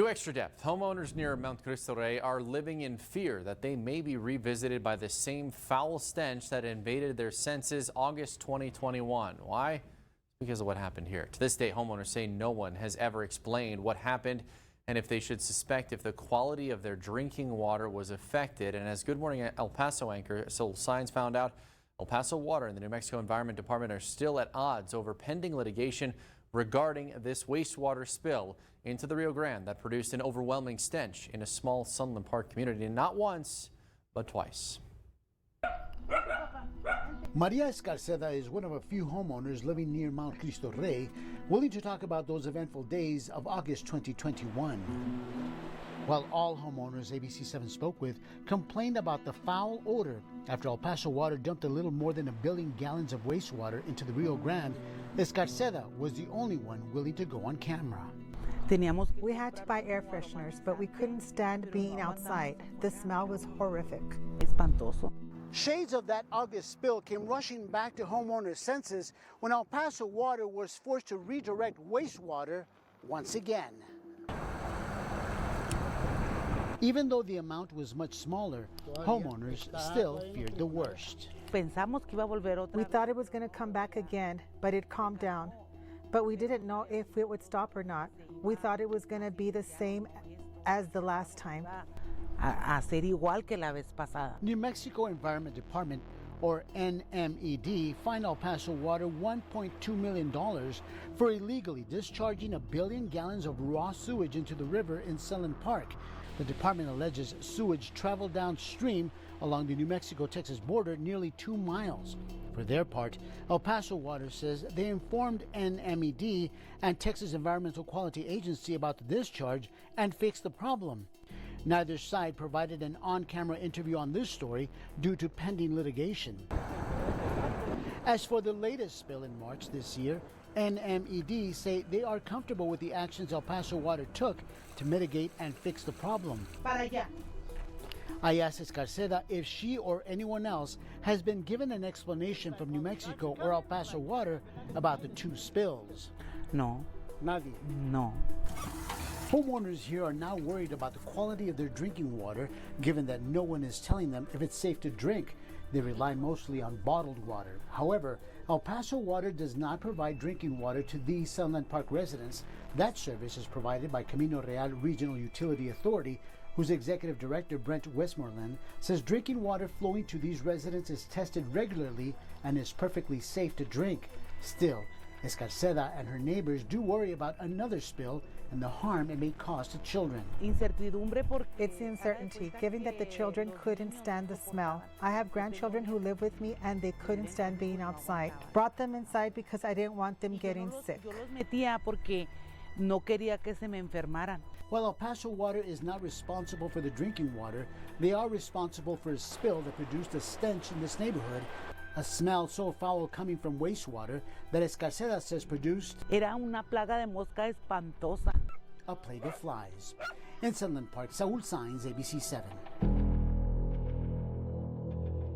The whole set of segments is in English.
To extra depth, homeowners near Mount Cristo Rey are living in fear that they may be revisited by the same foul stench that invaded their senses August 2021. Why? Because of what happened here. To this day, homeowners say no one has ever explained what happened and if they should suspect if the quality of their drinking water was affected. And as Good Morning El Paso anchor Sol Signs found out, El Paso Water and the New Mexico Environment Department are still at odds over pending litigation regarding this wastewater spill into the Rio Grande that produced an overwhelming stench in a small Sunland Park community, not once, but twice. Maria Escarceda is one of a few homeowners living near Mount Cristo Rey, willing to talk about those eventful days of August 2021. While all homeowners ABC7 spoke with complained about the foul odor after El Paso Water dumped a little more than 1 billion gallons of wastewater into the Rio Grande, Escarceda was the only one willing to go on camera. We had to buy air fresheners, but we couldn't stand being outside. The smell was horrific. Espantoso. Shades of that August spill came rushing back to homeowners' senses when El Paso Water was forced to redirect wastewater once again. Even though the amount was much smaller, homeowners still feared the worst. We thought it was going to come back again, but it calmed down. But we didn't know if it would stop or not. We thought it was going to be the same as the last time. New Mexico Environment Department, or NMED, fined El Paso Water $1.2 million for illegally discharging 1 billion gallons of raw sewage into the river in Sunland Park. The department alleges sewage traveled downstream along the New Mexico-Texas border nearly 2 miles. For their part, El Paso Water says they informed NMED and Texas Environmental Quality Agency about the discharge and fixed the problem. Neither side provided an on-camera interview on this story due to pending litigation. As for the latest spill in March this year, NMED say they are comfortable with the actions El Paso Water took to mitigate and fix the problem. I asked Escarceda if she or anyone else has been given an explanation from New Mexico or El Paso Water about the two spills. No. Nadie. No. Homeowners here are now worried about the quality of their drinking water, given that no one is telling them if it's safe to drink. They rely mostly on bottled water. However, El Paso Water does not provide drinking water to these Sunland Park residents. That service is provided by Camino Real Regional Utility Authority, whose executive director, Brent Westmoreland, says drinking water flowing to these residents is tested regularly and is perfectly safe to drink. Still, Escarceda and her neighbors do worry about another spill and the harm it may cause to children. It's the uncertainty, given that the children couldn't stand the smell. I have grandchildren who live with me and they couldn't stand being outside. Brought them inside because I didn't want them getting sick. While El Paso Water is not responsible for the drinking water, they are responsible for a spill that produced a stench in this neighborhood. A smell so foul coming from wastewater that Escarceda says produced Era una plaga de mosca espantosa. a plague of flies. In Sunland Park, Saul Signs, ABC7.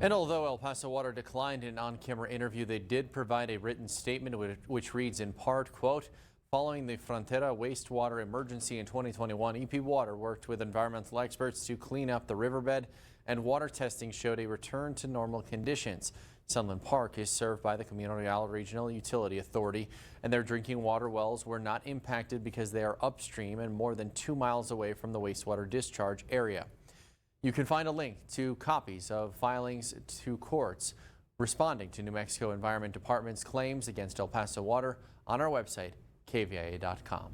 And although El Paso Water declined an on-camera interview, they did provide a written statement which reads in part, quote, following the Frontera wastewater emergency in 2021, EP Water worked with environmental experts to clean up the riverbed, and water testing showed a return to normal conditions. Sunland Park is served by the Camino Real Regional Utility Authority, and their drinking water wells were not impacted because they are upstream and more than 2 miles away from the wastewater discharge area. You can find a link to copies of filings to courts responding to New Mexico Environment Department's claims against El Paso Water on our website, kvia.com.